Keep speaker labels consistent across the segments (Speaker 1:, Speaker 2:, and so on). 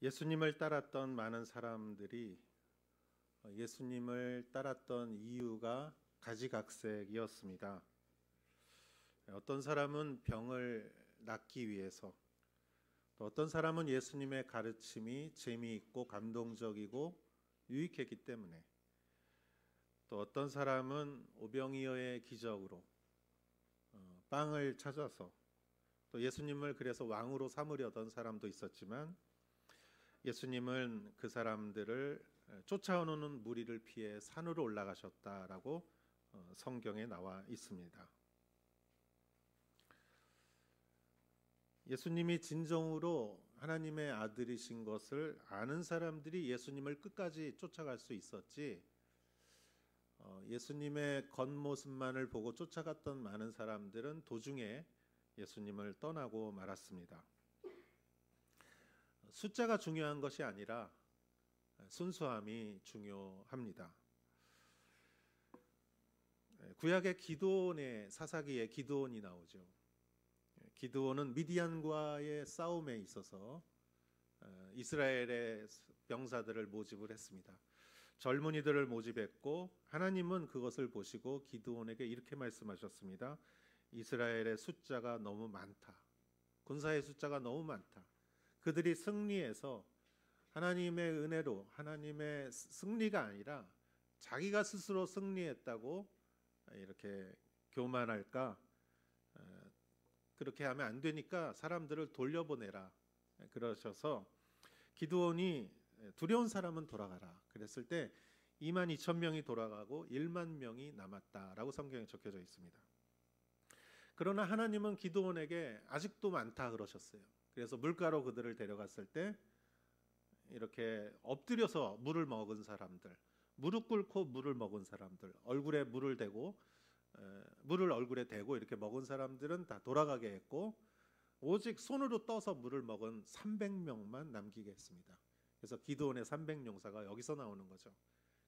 Speaker 1: 예수님을 따랐던 많은 사람들이 예수님을 따랐던 이유가 가지각색이었습니다. 어떤 사람은 병을 낫기 위해서, 또 어떤 사람은 예수님의 가르침이 재미있고 감동적이고 유익했기 때문에, 또 어떤 사람은 오병이어의 기적으로 빵을 찾아서, 또 예수님을 그래서 왕으로 삼으려던 사람도 있었지만, 예수님은 그 사람들을 쫓아오는 무리를 피해 산으로 올라가셨다라고 성경에 나와 있습니다. 예수님이 진정으로 하나님의 아들이신 것을 아는 사람들이 예수님을 끝까지 쫓아갈 수 있었지, 예수님의 겉모습만을 보고 쫓아갔던 많은 사람들은 도중에 예수님을 떠나고 말았습니다. 숫자가 중요한 것이 아니라 순수함이 중요합니다. 구약의 기드온의 사사기에 기드온이 나오죠. 기드온은 미디안과의 싸움에 있어서 이스라엘의 병사들을 모집을 했습니다. 젊은이들을 모집했고, 하나님은 그것을 보시고 기드온에게 이렇게 말씀하셨습니다. 이스라엘의 숫자가 너무 많다. 군사의 숫자가 너무 많다. 그들이 승리해서 하나님의 은혜로 하나님의 승리가 아니라 자기가 스스로 승리했다고 이렇게 교만할까? 그렇게 하면 안 되니까 사람들을 돌려보내라 그러셔서, 기드온이 두려운 사람은 돌아가라 그랬을 때 22,000명이 돌아가고 1만 명이 남았다라고 성경에 적혀져 있습니다. 그러나 하나님은 기드온에게 아직도 많다 그러셨어요. 그래서 물가로 그들을 데려갔을 때 이렇게 엎드려서 물을 먹은 사람들, 무릎 꿇고 물을 먹은 사람들, 얼굴에 물을 대고 물을 얼굴에 대고 이렇게 먹은 사람들은 다 돌아가게 했고, 오직 손으로 떠서 물을 먹은 300명만 남기게 했습니다. 그래서 기드온의 300용사가 여기서 나오는 거죠.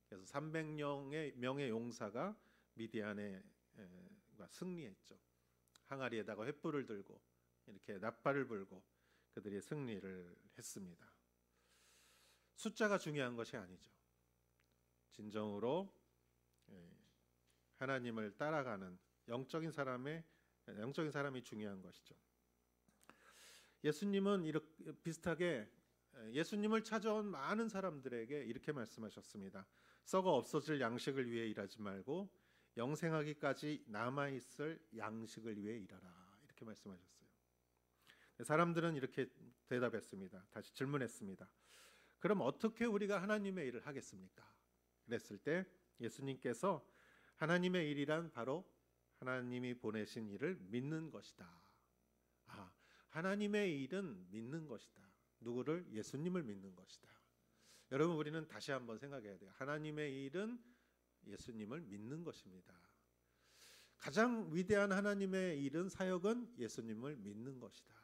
Speaker 1: 그래서 300명의 용사가 미디안에 승리했죠. 항아리에다가 횃불을 들고 이렇게 낫발을 불고 그들이 승리를 했습니다. 숫자가 중요한 것이 아니죠. 진정으로 하나님을 따라가는 영적인 사람이 중요한 것이죠. 예수님은 이렇게 비슷하게 예수님을 찾아온 많은 사람들에게 이렇게 말씀하셨습니다. 썩어 없어질 양식을 위해 일하지 말고 영생하기까지 남아있을 양식을 위해 일하라, 이렇게 말씀하셨어요. 사람들은 이렇게 대답했습니다. 다시 질문했습니다. 그럼 어떻게 우리가 하나님의 일을 하겠습니까? 그랬을 때 예수님께서 하나님의 일이란 바로 하나님이 보내신 일을 믿는 것이다. 하나님의 일은 믿는 것이다. 누구를? 예수님을 믿는 것이다. 여러분, 우리는 다시 한번 생각해야 돼요. 하나님의 일은 예수님을 믿는 것입니다. 가장 위대한 하나님의 일은, 사역은 예수님을 믿는 것이다.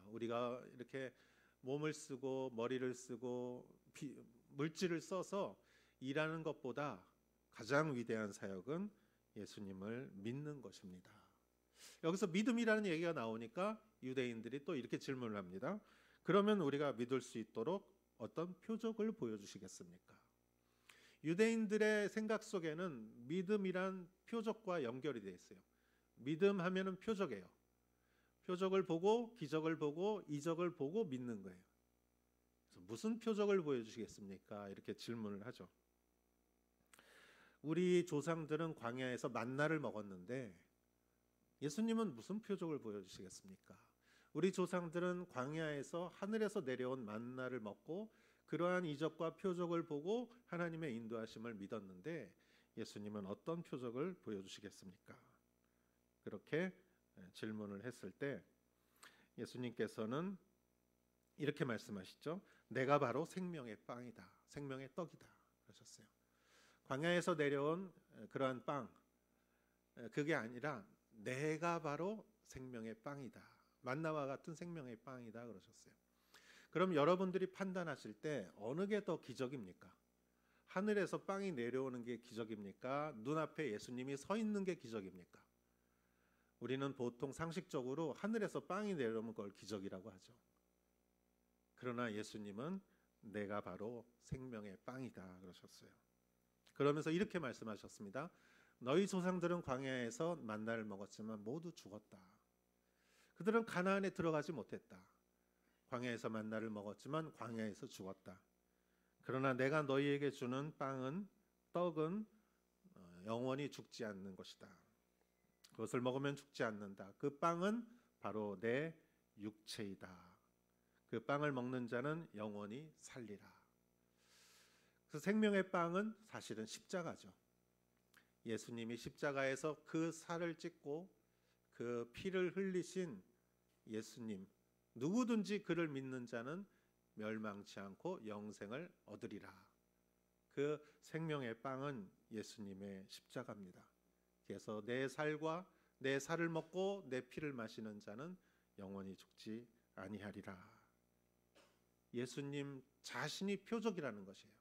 Speaker 1: 우리가 이렇게 몸을 쓰고 머리를 쓰고 물질을 써서 일하는 것보다 가장 위대한 사역은 예수님을 믿는 것입니다. 여기서 믿음이라는 얘기가 나오니까 유대인들이 또 이렇게 질문을 합니다. 그러면 우리가 믿을 수 있도록 어떤 표적을 보여주시겠습니까? 유대인들의 생각 속에는 믿음이란 표적과 연결이 되어 있어요. 믿음 하면은 표적이에요. 표적을 보고, 기적을 보고, 이적을 보고 믿는 거예요. 그래서 무슨 표적을 보여주시겠습니까? 이렇게 질문을 하죠. 우리 조상들은 광야에서 만나를 먹었는데 예수님은 무슨 표적을 보여주시겠습니까? 우리 조상들은 광야에서 하늘에서 내려온 만나를 먹고 그러한 이적과 표적을 보고 하나님의 인도하심을 믿었는데 예수님은 어떤 표적을 보여주시겠습니까? 그렇게 질문을 했을 때 예수님께서는 이렇게 말씀하시죠. 내가 바로 생명의 빵이다. 생명의 떡이다. 그러셨어요. 광야에서 내려온 그러한 빵, 그게 아니라 내가 바로 생명의 빵이다. 만나와 같은 생명의 빵이다 그러셨어요. 그럼 여러분들이 판단하실 때 어느 게 더 기적입니까? 하늘에서 빵이 내려오는 게 기적입니까? 눈앞에 예수님이 서 있는 게 기적입니까? 우리는 보통 상식적으로 하늘에서 빵이 내려오는 걸 기적이라고 하죠. 그러나 예수님은 내가 바로 생명의 빵이다 그러셨어요. 그러면서 이렇게 말씀하셨습니다. 너희 조상들은 광야에서 만나를 먹었지만 모두 죽었다. 그들은 가나안에 들어가지 못했다. 광야에서 만나를 먹었지만 광야에서 죽었다. 그러나 내가 너희에게 주는 떡은 영원히 죽지 않는 것이다. 그것을 먹으면 죽지 않는다. 그 빵은 바로 내 육체이다. 그 빵을 먹는 자는 영원히 살리라. 그 생명의 빵은 사실은 십자가죠. 예수님이 십자가에서 그 살을 찢고 그 피를 흘리신 예수님, 누구든지 그를 믿는 자는 멸망치 않고 영생을 얻으리라. 그 생명의 빵은 예수님의 십자가입니다. 그래서 내 살을 먹고 내 피를 마시는 자는 영원히 죽지 아니하리라. 예수님 자신이 표적이라는 것이에요.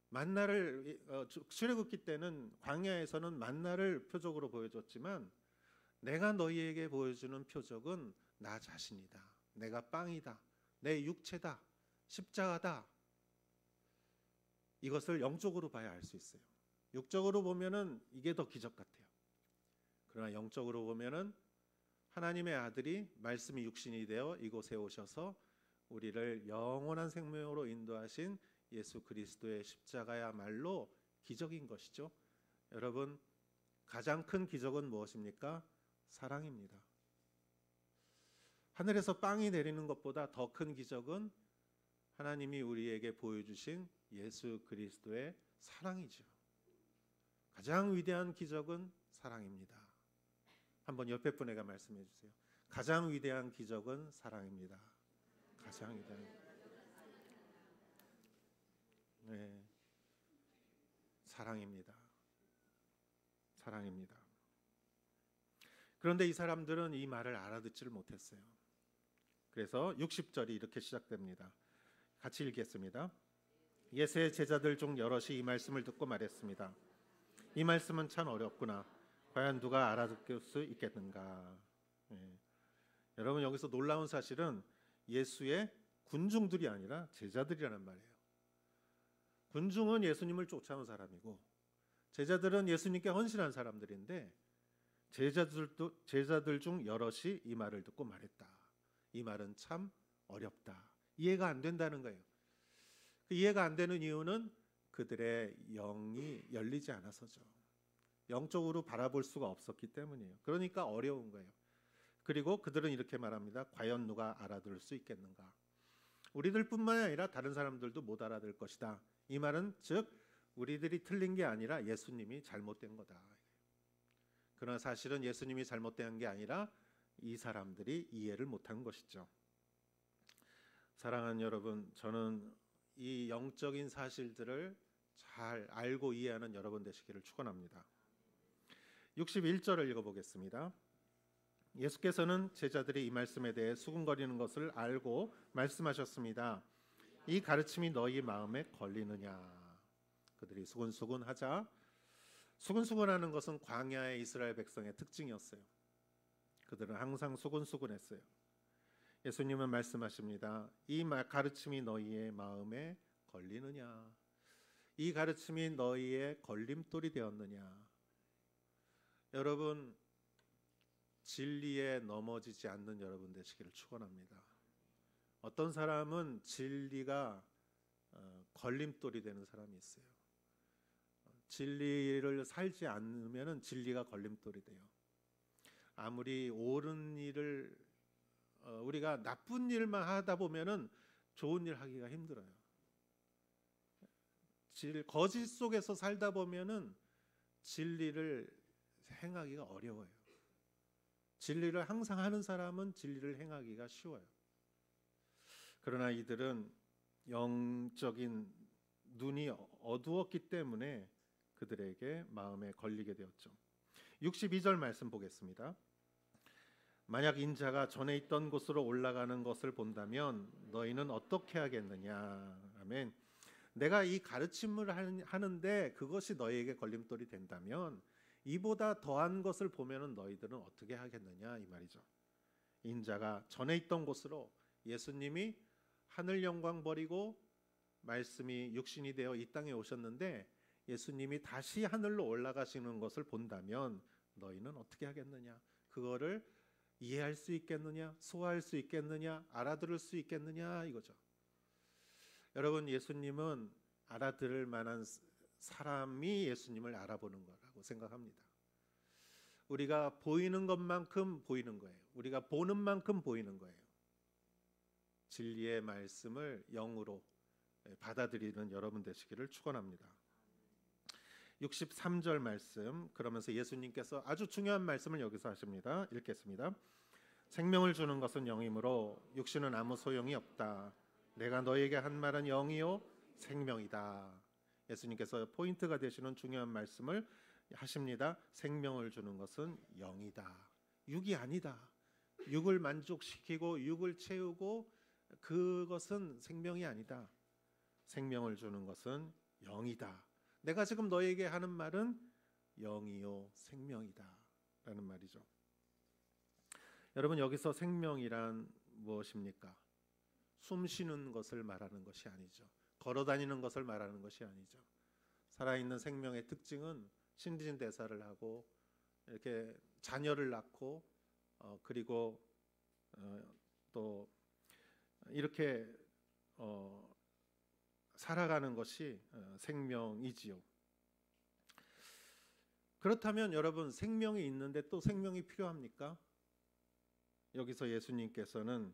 Speaker 1: 만나를 출애굽기 때는 광야에서는 만나를 표적으로 보여줬지만 내가 너희에게 보여주는 표적은 나 자신이다. 내가 빵이다. 내 육체다. 십자가다. 이것을 영적으로 봐야 알 수 있어요. 육적으로 보면은 이게 더 기적 같아요. 그러나 영적으로 보면은 하나님의 아들이 말씀이 육신이 되어 이곳에 오셔서 우리를 영원한 생명으로 인도하신 예수 그리스도의 십자가야말로 기적인 것이죠. 여러분, 가장 큰 기적은 무엇입니까? 사랑입니다. 하늘에서 빵이 내리는 것보다 더 큰 기적은 하나님이 우리에게 보여주신 예수 그리스도의 사랑이죠. 가장 위대한 기적은 사랑입니다. 한번 옆에 분에게 말씀해 주세요. 가장 위대한 기적은 사랑입니다. 가장 위대한. 네, 사랑입니다. 사랑입니다. 그런데 이 사람들은 이 말을 알아듣지를 못했어요. 그래서 60절이 이렇게 시작됩니다. 같이 읽겠습니다. 예수의 제자들 중 여럿이 이 말씀을 듣고 말했습니다. 이 말씀은 참 어렵구나. 과연 누가 알아듣을 수 있겠는가? 여러분, 여기서 놀라운 사실은 예수의 군중들이 아니라 제자들이라는 말이에요. 군중은 예수님을 쫓아온 사람이고 제자들은 예수님께 헌신한 사람들인데 제자들 중 여럿이 이 말을 듣고 말했다. 이 말은 참 어렵다. 이해가 안 된다는 거예요. 그 이해가 안 되는 이유는 그들의 영이 열리지 않아서죠. 영적으로 바라볼 수가 없었기 때문이에요. 그러니까 어려운 거예요. 그리고 그들은 이렇게 말합니다. 과연 누가 알아들을 수 있겠는가? 우리들뿐만 아니라 다른 사람들도 못 알아들 것이다. 이 말은 즉 우리들이 틀린 게 아니라 예수님이 잘못된 거다. 그러나 사실은 예수님이 잘못된 게 아니라 이 사람들이 이해를 못한 것이죠. 사랑하는 여러분, 저는 이 영적인 사실들을 잘 알고 이해하는 여러분 되시기를 축원합니다. 61절을 읽어보겠습니다. 예수께서는 제자들이 이 말씀에 대해 수군거리는 것을 알고 말씀하셨습니다. 이 가르침이 너희 마음에 걸리느냐? 그들이 수군수군하자. 수군수군하는 것은 광야의 이스라엘 백성의 특징이었어요. 그들은 항상 수군수군했어요. 예수님은 말씀하십니다. 이 가르침이 너희의 마음에 걸리느냐? 이 가르침이 너희의 걸림돌이 되었느냐? 여러분, 진리에 넘어지지 않는 여러분 되시기를 축원합니다. 어떤 사람은 진리가 걸림돌이 되는 사람이 있어요. 진리를 살지 않으면 진리가 걸림돌이 돼요. 아무리 옳은 일을 우리가 나쁜 일만 하다 보면은 좋은 일 하기가 힘들어요. 거짓 속에서 살다 보면은 진리를 행하기가 어려워요. 진리를 항상 하는 사람은 진리를 행하기가 쉬워요. 그러나 이들은 영적인 눈이 어두웠기 때문에 그들에게 마음에 걸리게 되었죠. 62절 말씀 보겠습니다. 만약 인자가 전에 있던 곳으로 올라가는 것을 본다면 너희는 어떻게 하겠느냐? 아멘. 내가 이 가르침을 하는데 그것이 너희에게 걸림돌이 된다면 이보다 더한 것을 보면은 너희들은 어떻게 하겠느냐 이 말이죠. 인자가 전에 있던 곳으로 예수님이 하늘 영광 버리고 말씀이 육신이 되어 이 땅에 오셨는데 예수님이 다시 하늘로 올라가시는 것을 본다면 너희는 어떻게 하겠느냐? 그거를 이해할 수 있겠느냐? 소화할 수 있겠느냐? 알아들을 수 있겠느냐? 이거죠. 여러분, 예수님은 알아들을 만한 사람이 예수님을 알아보는 거라고 생각합니다. 우리가 보이는 것만큼 보이는 거예요. 우리가 보는 만큼 보이는 거예요. 진리의 말씀을 영으로 받아들이는 여러분 되시기를 축원합니다. 63절 말씀, 그러면서 예수님께서 아주 중요한 말씀을 여기서 하십니다. 읽겠습니다. 생명을 주는 것은 영이므로 육신은 아무 소용이 없다. 내가 너에게 한 말은 영이요 생명이다. 예수님께서 포인트가 되시는 중요한 말씀을 하십니다. 생명을 주는 것은 영이다. 육이 아니다. 육을 만족시키고 육을 채우고 그것은 생명이 아니다. 생명을 주는 것은 영이다. 내가 지금 너에게 하는 말은 영이요 생명이다 라는 말이죠. 여러분, 여기서 생명이란 무엇입니까? 숨 쉬는 것을 말하는 것이 아니죠. 걸어 다니는 것을 말하는 것이 아니죠. 살아있는 생명의 특징은 신진대사를 하고 이렇게 자녀를 낳고 그리고 또 이렇게 살아가는 것이 생명이지요. 그렇다면 여러분, 생명이 있는데 또 생명이 필요합니까? 여기서 예수님께서는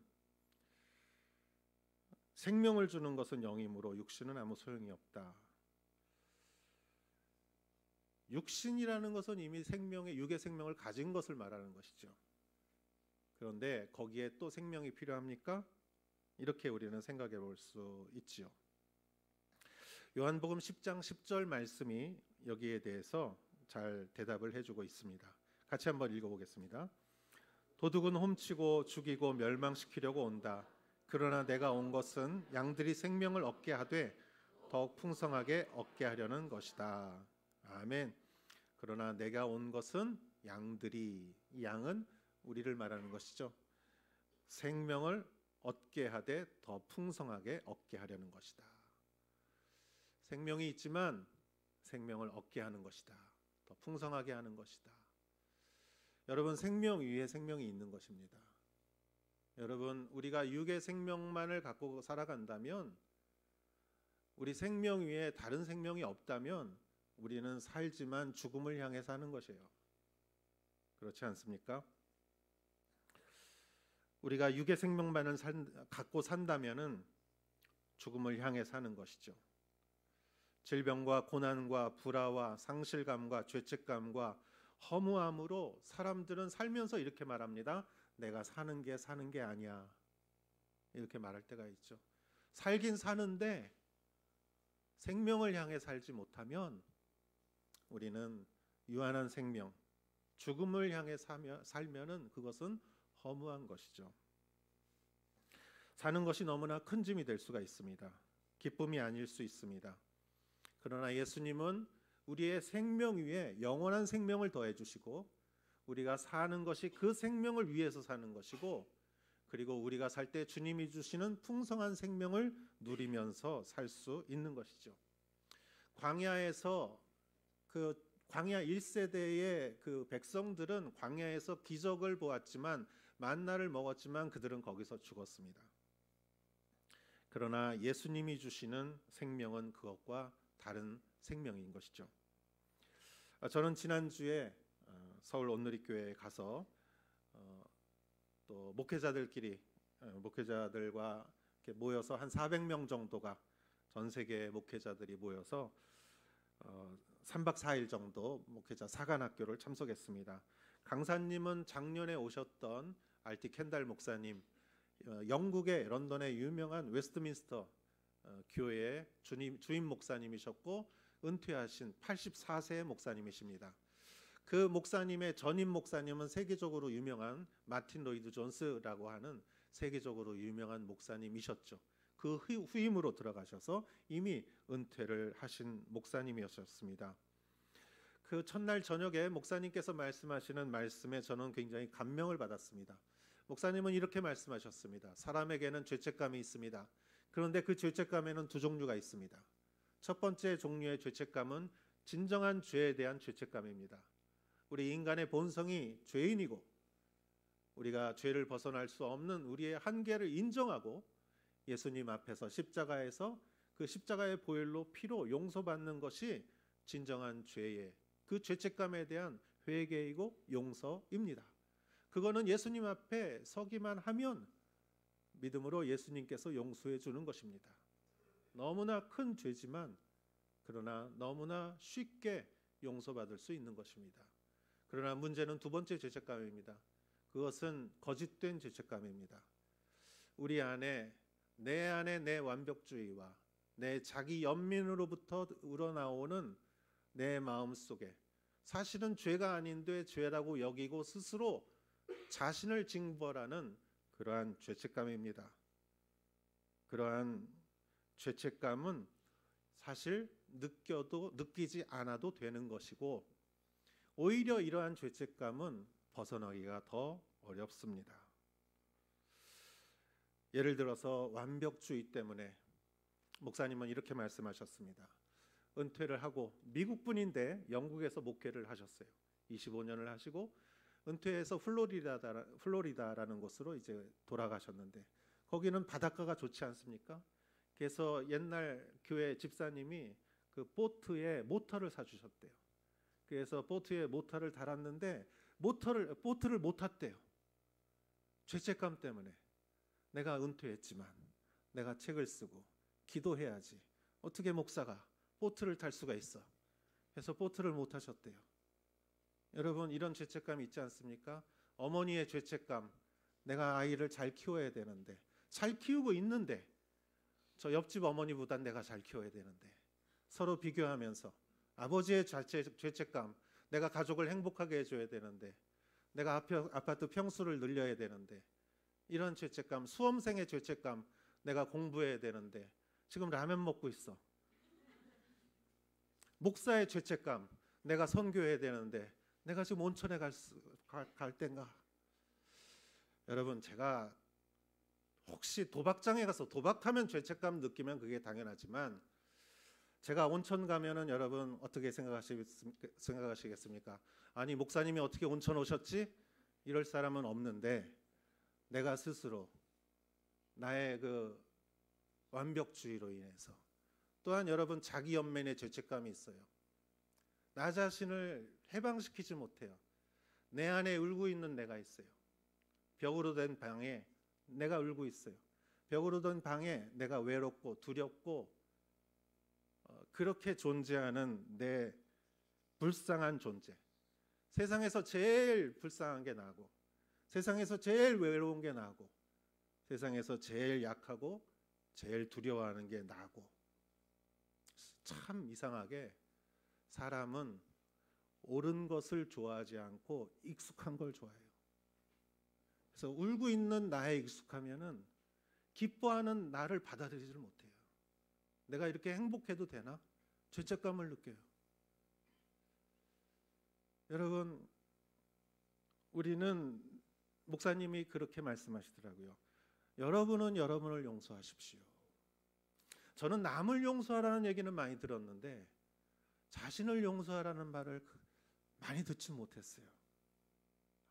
Speaker 1: 생명을 주는 것은 영이므로 육신은 아무 소용이 없다. 육신이라는 것은 이미 육의 생명을 가진 것을 말하는 것이죠. 그런데 거기에 또 생명이 필요합니까? 이렇게 우리는 생각해 볼 수 있지요. 요한복음 10장 10절 말씀이 여기에 대해서 잘 대답을 해주고 있습니다. 같이 한번 읽어보겠습니다. 도둑은 훔치고 죽이고 멸망시키려고 온다. 그러나 내가 온 것은 양들이 생명을 얻게 하되 더욱 풍성하게 얻게 하려는 것이다. 아멘. 그러나 내가 온 것은 양들이, 이 양은 우리를 말하는 것이죠. 생명을 얻게 하되 더 풍성하게 얻게 하려는 것이다. 생명이 있지만 생명을 얻게 하는 것이다. 더 풍성하게 하는 것이다. 여러분, 생명 위에 생명이 있는 것입니다. 여러분, 우리가 육의 생명만을 갖고 살아간다면, 우리 생명 위에 다른 생명이 없다면 우리는 살지만 죽음을 향해 사는 것이에요. 그렇지 않습니까? 우리가 육의 생명만을 갖고 산다면은 죽음을 향해 사는 것이죠. 질병과 고난과 불화와 상실감과 죄책감과 허무함으로 사람들은 살면서 이렇게 말합니다. 내가 사는 게 아니야. 이렇게 말할 때가 있죠. 살긴 사는데 생명을 향해 살지 못하면 우리는 유한한 생명, 죽음을 향해 살면은 그것은 허무한 것이죠. 사는 것이 너무나 큰 짐이 될 수가 있습니다. 기쁨이 아닐 수 있습니다. 그러나 예수님은 우리의 생명 위에 영원한 생명을 더해 주시고, 우리가 사는 것이 그 생명을 위해서 사는 것이고, 그리고 우리가 살 때 주님이 주시는 풍성한 생명을 누리면서 살 수 있는 것이죠. 광야에서 광야 1세대의 그 백성들은 광야에서 기적을 보았지만, 만나를 먹었지만 그들은 거기서 죽었습니다. 그러나 예수님이 주시는 생명은 그것과 다른 생명인 것이죠. 저는 지난주에 서울 온누리교회에 가서 또 목회자들끼리 목회자들과 이렇게 모여서 한 400명 정도가, 전 세계 목회자들이 모여서 3박 4일 정도 목회자 사관학교를 참석했습니다. 강사님은 작년에 오셨던 알티 켄달 목사님, 영국의 런던의 유명한 웨스트민스터 교회의 주임 목사님이셨고 은퇴하신 84세의 목사님이십니다. 그 목사님의 전임 목사님은 세계적으로 유명한 마틴 로이드 존스라고 하는 세계적으로 유명한 목사님이셨죠. 그 후임으로 들어가셔서 이미 은퇴를 하신 목사님이셨습니다. 그 첫날 저녁에 목사님께서 말씀하시는 말씀에 저는 굉장히 감명을 받았습니다. 목사님은 이렇게 말씀하셨습니다. 사람에게는 죄책감이 있습니다. 그런데 그 죄책감에는 두 종류가 있습니다. 첫 번째 종류의 죄책감은 진정한 죄에 대한 죄책감입니다. 우리 인간의 본성이 죄인이고 우리가 죄를 벗어날 수 없는 우리의 한계를 인정하고 예수님 앞에서 십자가에서 그 십자가의 보혈로 피로 용서받는 것이 진정한 죄의 그 죄책감에 대한 회개이고 용서입니다. 그거는 예수님 앞에 서기만 하면 믿음으로 예수님께서 용서해 주는 것입니다. 너무나 큰 죄지만 그러나 너무나 쉽게 용서받을 수 있는 것입니다. 그러나 문제는 두 번째 죄책감입니다. 그것은 거짓된 죄책감입니다. 우리 안에 내 완벽주의와 내 자기 연민으로부터 우러나오는 내 마음 속에 사실은 죄가 아닌데 죄라고 여기고 스스로 자신을 징벌하는 그러한 죄책감입니다. 그러한 죄책감은 사실 느끼지 않아도 되는 것이고 오히려 이러한 죄책감은 벗어나기가 더 어렵습니다. 예를 들어서 완벽주의 때문에 목사님은 이렇게 말씀하셨습니다. 은퇴를 하고 미국 분인데 영국에서 목회를 하셨어요. 25년을 하시고 은퇴해서 플로리다라는 곳으로 이제 돌아가셨는데 거기는 바닷가가 좋지 않습니까? 그래서 옛날 교회 집사님이 그 보트에 모터를 사주셨대요. 그래서 보트에 모터를 달았는데 보트를 못 탔대요. 죄책감 때문에 내가 은퇴했지만 내가 책을 쓰고 기도해야지. 어떻게 목사가 보트를 탈 수가 있어? 그래서 보트를 못 타셨대요. 여러분 이런 죄책감이 있지 않습니까? 어머니의 죄책감, 내가 아이를 잘 키워야 되는데 잘 키우고 있는데 저 옆집 어머니보단 내가 잘 키워야 되는데 서로 비교하면서 아버지의 죄책감, 내가 가족을 행복하게 해줘야 되는데 내가 아파트 평수를 늘려야 되는데 이런 죄책감, 수험생의 죄책감, 내가 공부해야 되는데 지금 라면 먹고 있어. 목사의 죄책감, 내가 선교해야 되는데 내가 지금 온천에 갈 땐가. 여러분 제가 혹시 도박장에 가서 도박하면 죄책감 느끼면 그게 당연하지만 제가 온천 가면은 여러분 어떻게 생각하시겠습니까? 아니 목사님이 어떻게 온천 오셨지? 이럴 사람은 없는데 내가 스스로 나의 그 완벽주의로 인해서 또한 여러분 자기 연민의 죄책감이 있어요. 나 자신을 해방시키지 못해요. 내 안에 울고 있는 내가 있어요. 벽으로 된 방에 내가 울고 있어요. 벽으로 된 방에 내가 외롭고 두렵고 그렇게 존재하는 내 불쌍한 존재. 세상에서 제일 불쌍한 게 나고 세상에서 제일 외로운 게 나고 세상에서 제일 약하고 제일 두려워하는 게 나고 참 이상하게 사람은 옳은 것을 좋아하지 않고 익숙한 걸 좋아해요. 그래서 울고 있는 나에 익숙하면은 기뻐하는 나를 받아들이지를 못해요. 내가 이렇게 행복해도 되나? 죄책감을 느껴요. 여러분, 우리는 목사님이 그렇게 말씀하시더라고요. 여러분은 여러분을 용서하십시오. 저는 남을 용서하라는 얘기는 많이 들었는데 자신을 용서하라는 말을 많이 듣지 못했어요.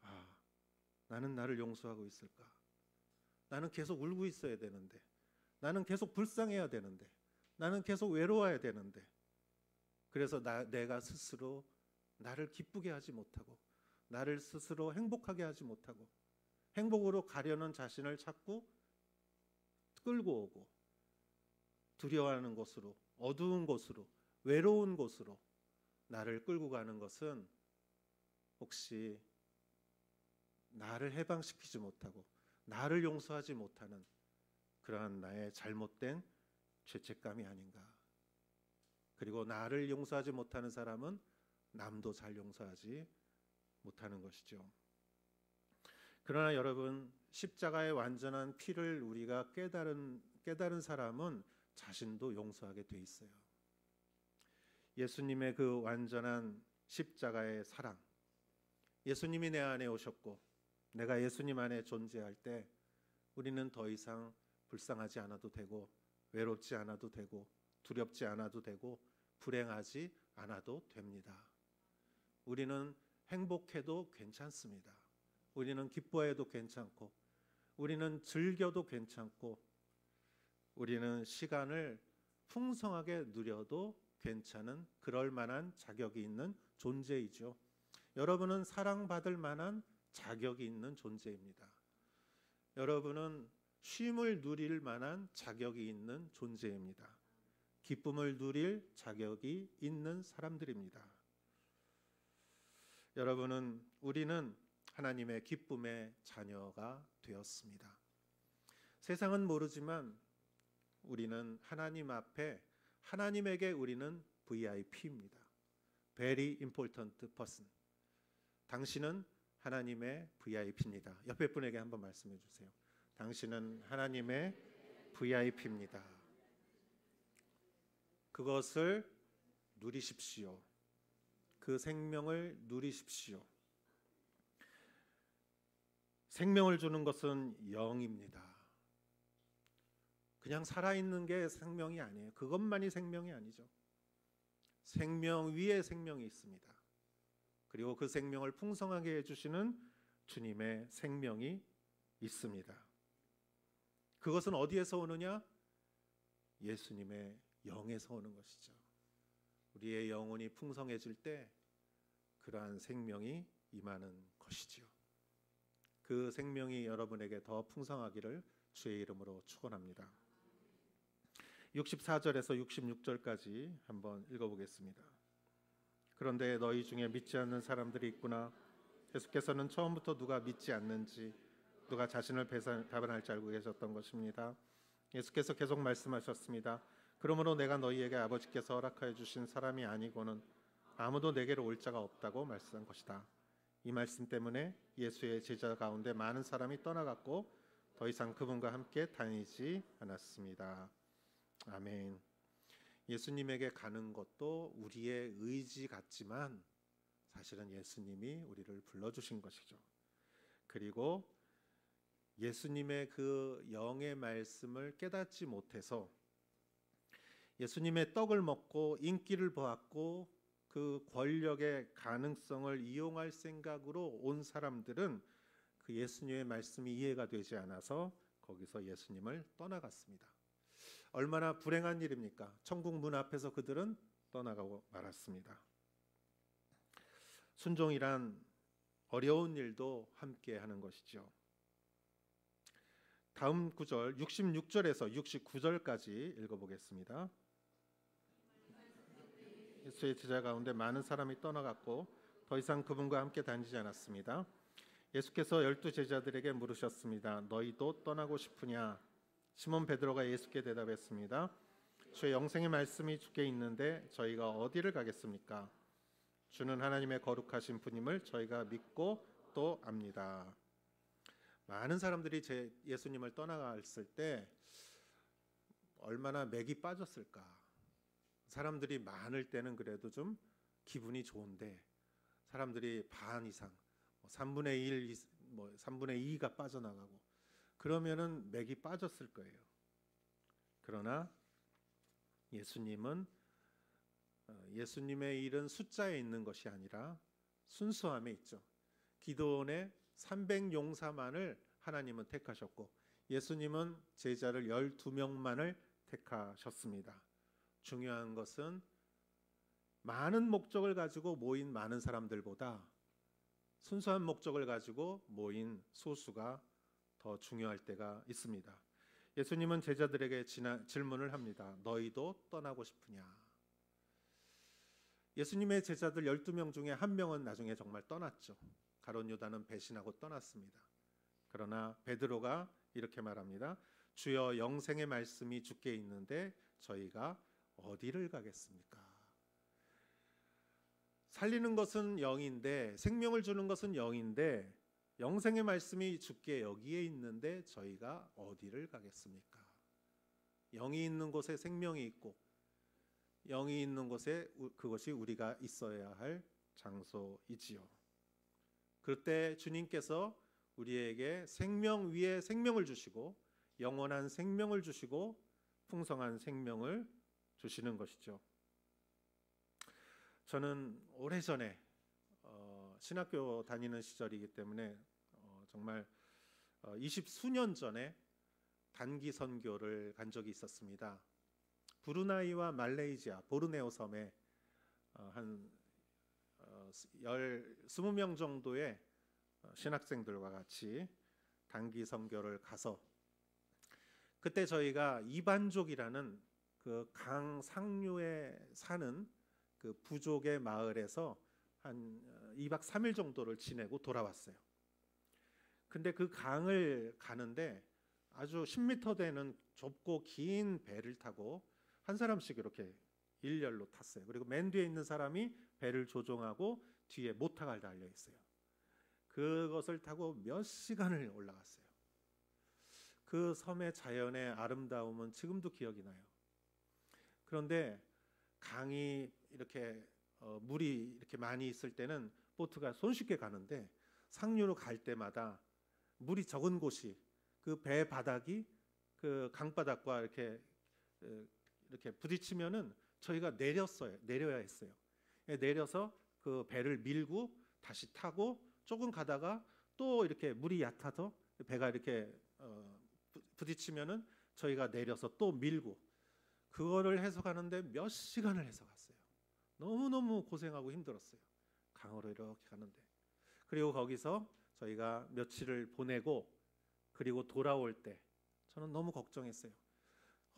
Speaker 1: 아, 나는 나를 용서하고 있을까? 나는 계속 울고 있어야 되는데, 나는 계속 불쌍해야 되는데, 나는 계속 외로워야 되는데, 그래서 내가 스스로 나를 기쁘게 하지 못하고, 나를 스스로 행복하게 하지 못하고, 행복으로 가려는 자신을 자꾸 끌고 오고, 두려워하는 곳으로, 어두운 곳으로, 외로운 곳으로 나를 끌고 가는 것은 혹시 나를 해방시키지 못하고 나를 용서하지 못하는 그러한 나의 잘못된 죄책감이 아닌가. 그리고 나를 용서하지 못하는 사람은 남도 잘 용서하지 못하는 것이죠. 그러나 여러분, 십자가의 완전한 피를 우리가 깨달은 사람은 자신도 용서하게 돼 있어요. 예수님의 그 완전한 십자가의 사랑, 예수님이 내 안에 오셨고 내가 예수님 안에 존재할 때 우리는 더 이상 불쌍하지 않아도 되고 외롭지 않아도 되고 두렵지 않아도 되고 불행하지 않아도 됩니다. 우리는 행복해도 괜찮습니다. 우리는 기뻐해도 괜찮고 우리는 즐겨도 괜찮고 우리는 시간을 풍성하게 누려도 괜찮은 그럴 만한 자격이 있는 존재이죠. 여러분은 사랑받을 만한 자격이 있는 존재입니다. 여러분은 쉼을 누릴 만한 자격이 있는 존재입니다. 기쁨을 누릴 자격이 있는 사람들입니다. 우리는 하나님의 기쁨의 자녀가 되었습니다. 세상은 모르지만 우리는 하나님 앞에 하나님에게 우리는 VIP입니다. Very important person. 당신은 하나님의 VIP입니다. 옆에 분에게 한번 말씀해 주세요. 당신은 하나님의 VIP입니다. 그것을 누리십시오. 그 생명을 누리십시오. 생명을 주는 것은 영입니다. 그냥 살아있는 게 생명이 아니에요. 그것만이 생명이 아니죠. 생명 위에 생명이 있습니다. 그리고 그 생명을 풍성하게 해주시는 주님의 생명이 있습니다. 그것은 어디에서 오느냐? 예수님의 영에서 오는 것이죠. 우리의 영혼이 풍성해질 때 그러한 생명이 임하는 것이지요. 그 생명이 여러분에게 더 풍성하기를 주의 이름으로 축원합니다. 64절에서 66절까지 한번 읽어보겠습니다. 그런데 너희 중에 믿지 않는 사람들이 있구나. 예수께서는 처음부터 누가 믿지 않는지 누가 자신을 배반할 줄 알고 계셨던 것입니다. 예수께서 계속 말씀하셨습니다. 그러므로 내가 너희에게 아버지께서 허락하여 주신 사람이 아니고는 아무도 내게로 올 자가 없다고 말씀한 것이다. 이 말씀 때문에 예수의 제자 가운데 많은 사람이 떠나갔고 더 이상 그분과 함께 다니지 않았습니다. 아멘. 예수님에게 가는 것도 우리의 의지 같지만 사실은 예수님이 우리를 불러주신 것이죠. 그리고 예수님의 그 영의 말씀을 깨닫지 못해서 예수님의 떡을 먹고 인기를 보았고 그 권력의 가능성을 이용할 생각으로 온 사람들은 그 예수님의 말씀이 이해가 되지 않아서 거기서 예수님을 떠나갔습니다. 얼마나 불행한 일입니까? 천국 문 앞에서 그들은 떠나가고 말았습니다. 순종이란 어려운 일도 함께 하는 것이죠. 다음 구절 66절에서 69절까지 읽어보겠습니다. 예수의 제자 가운데 많은 사람이 떠나갔고 더 이상 그분과 함께 다니지 않았습니다. 예수께서 12 제자들에게 물으셨습니다. 너희도 떠나고 싶으냐? 시몬 베드로가 예수께 대답했습니다. 주의 영생의 말씀이 주께 있는데 저희가 어디를 가겠습니까? 주는 하나님의 거룩하신 분임을 저희가 믿고 또 압니다. 많은 사람들이 예수님을 떠나갔을 때 얼마나 맥이 빠졌을까? 사람들이 많을 때는 그래도 좀 기분이 좋은데 사람들이 반 이상 3분의 1, 3분의 2가 빠져나가고 그러면은 맥이 빠졌을 거예요. 그러나 예수님의 일은 숫자에 있는 것이 아니라 순수함에 있죠. 기드온의 300용사만을 하나님은 택하셨고 예수님은 제자를 12명만을 택하셨습니다. 중요한 것은 많은 목적을 가지고 모인 많은 사람들보다 순수한 목적을 가지고 모인 소수가 더 중요할 때가 있습니다. 예수님은 제자들에게 질문을 합니다. 너희도 떠나고 싶으냐? 예수님의 제자들 12명 중에 한 명은 나중에 정말 떠났죠. 가룟 유다는 배신하고 떠났습니다. 그러나 베드로가 이렇게 말합니다. 주여 영생의 말씀이 주께 있는데 저희가 어디를 가겠습니까? 살리는 것은 영인데 생명을 주는 것은 영인데 영생의 말씀이 주께 여기에 있는데 저희가 어디를 가겠습니까? 영이 있는 곳에 생명이 있고 영이 있는 곳에 그것이 우리가 있어야 할 장소이지요. 그때 주님께서 우리에게 생명 위에 생명을 주시고 영원한 생명을 주시고 풍성한 생명을 주시는 것이죠. 저는 오래전에 신학교 다니는 시절이기 때문에 정말 20수년 전에 단기 선교를 간 적이 있었습니다. 브루나이와 말레이시아 보르네오 섬에 한 20명 정도의 신학생들과 같이 단기 선교를 가서, 그때 저희가 이반족이라는 그 강 상류에 사는 그 부족의 마을에서 한 2박 3일 정도를 지내고 돌아왔어요. 근데 그 강을 가는데 아주 10m 되는 좁고 긴 배를 타고 한 사람씩 이렇게 일렬로 탔어요. 그리고 맨 뒤에 있는 사람이 배를 조종하고 뒤에 모터가 달려 있어요. 그것을 타고 몇 시간을 올라갔어요. 그 섬의 자연의 아름다움은 지금도 기억이 나요. 그런데 강이 이렇게 물이 이렇게 많이 있을 때는 보트가 손쉽게 가는데, 상류로 갈 때마다 물이 적은 곳이 그 배 바닥이 그 강바닥과 이렇게 부딪히면은 저희가 내려야 했어요. 내려서 그 배를 밀고 다시 타고 조금 가다가 또 이렇게 물이 얕아서 배가 이렇게 부딪히면은 저희가 내려서 또 밀고, 그거를 해서 가는데 몇 시간을 해서 갔어요. 너무너무 고생하고 힘들었어요. 강으로 이렇게 가는데. 그리고 거기서 저희가 며칠을 보내고 그리고 돌아올 때 저는 너무 걱정했어요.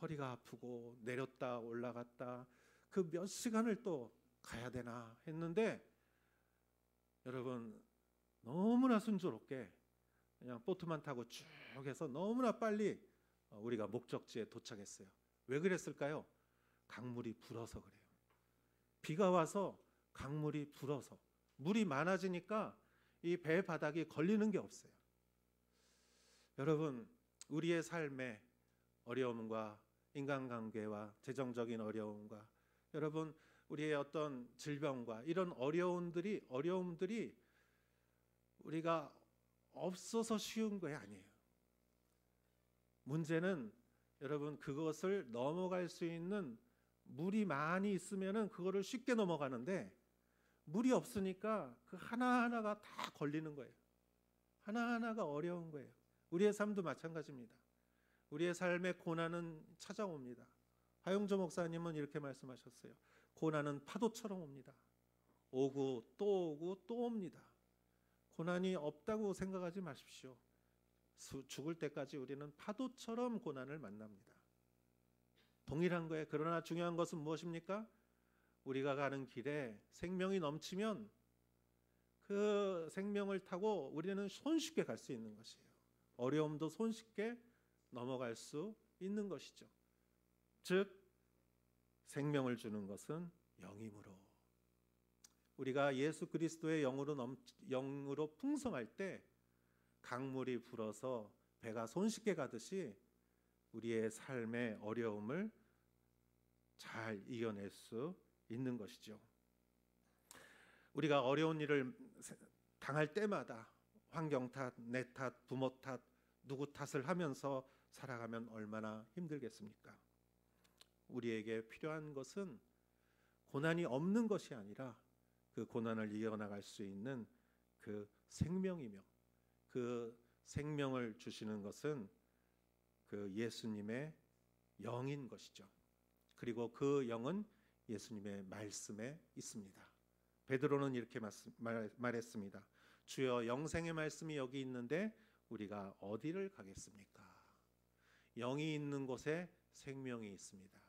Speaker 1: 허리가 아프고 내렸다 올라갔다 그 몇 시간을 또 가야 되나 했는데, 여러분 너무나 순조롭게 그냥 보트만 타고 쭉 해서 너무나 빨리 우리가 목적지에 도착했어요. 왜 그랬을까요? 강물이 불어서 그래요. 비가 와서 강물이 불어서, 물이 많아지니까 이 배 바닥이 걸리는 게 없어요. 여러분, 우리의 삶에 어려움과 인간관계와 재정적인 어려움과, 여러분 우리의 어떤 질병과 이런 어려움들이 우리가 없어서 쉬운 거 아니에요. 문제는 여러분 그것을 넘어갈 수 있는 물이 많이 있으면은 그거를 쉽게 넘어가는데, 물이 없으니까 그 하나하나가 다 걸리는 거예요. 하나하나가 어려운 거예요. 우리의 삶도 마찬가지입니다. 우리의 삶에 고난은 찾아옵니다. 하용조 목사님은 이렇게 말씀하셨어요. 고난은 파도처럼 옵니다. 오고 또 오고 또 옵니다. 고난이 없다고 생각하지 마십시오. 죽을 때까지 우리는 파도처럼 고난을 만납니다. 동일한 거예요. 그러나 중요한 것은 무엇입니까? 우리가 가는 길에 생명이 넘치면 그 생명을 타고 우리는 손쉽게 갈 수 있는 것이에요. 어려움도 손쉽게 넘어갈 수 있는 것이죠. 즉 생명을 주는 것은 영이므로, 우리가 예수 그리스도의 영으로 풍성할 때 강물이 불어서 배가 손쉽게 가듯이 우리의 삶의 어려움을 잘 이겨낼 수 있는 것이죠. 우리가 어려운 일을 당할 때마다 환경 탓, 내 탓, 부모 탓, 누구 탓을 하면서 살아가면 얼마나 힘들겠습니까? 우리에게 필요한 것은 고난이 없는 것이 아니라 그 고난을 이겨나갈 수 있는 그 생명이며, 그 생명을 주시는 것은 그 예수님의 영인 것이죠. 그리고 그 영은 예수님의 말씀에 있습니다. 베드로는 이렇게 말했습니다. 주여, 영생의 말씀이 여기 있는데 우리가 어디를 가겠습니까? 영이 있는 곳에 생명이 있습니다.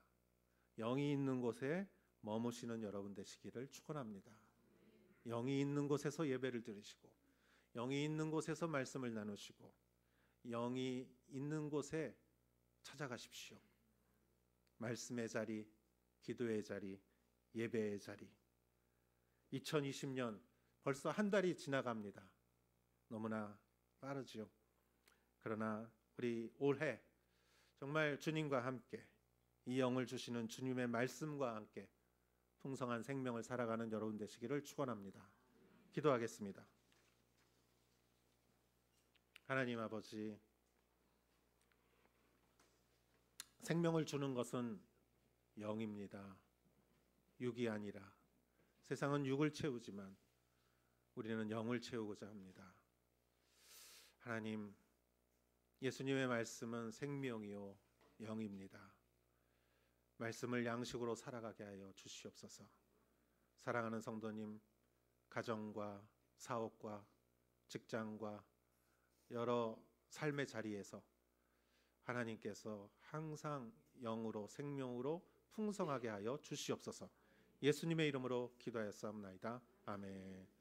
Speaker 1: 영이 있는 곳에 머무시는 여러분 되시기를 축원합니다. 영이 있는 곳에서 예배를 드리시고, 영이 있는 곳에서 말씀을 나누시고, 영이 있는 곳에 찾아가십시오. 말씀의 자리, 기도의 자리, 예배의 자리. 2020년 벌써 한 달이 지나갑니다. 너무나 빠르죠. 그러나 우리 올해 정말 주님과 함께, 이 영을 주시는 주님의 말씀과 함께 풍성한 생명을 살아가는 여러분 되시기를 축원합니다. 기도하겠습니다. 하나님 아버지, 생명을 주는 것은 영입니다. 육이 아니라. 세상은 육을 채우지만 우리는 영을 채우고자 합니다. 하나님, 예수님의 말씀은 생명이요 영입니다. 말씀을 양식으로 살아가게 하여 주시옵소서. 사랑하는 성도님, 가정과 사업과 직장과 여러 삶의 자리에서 하나님께서 항상 영으로 생명으로 풍성하게 하여 주시옵소서. 예수님의 이름으로 기도하였사옵나이다. 아멘.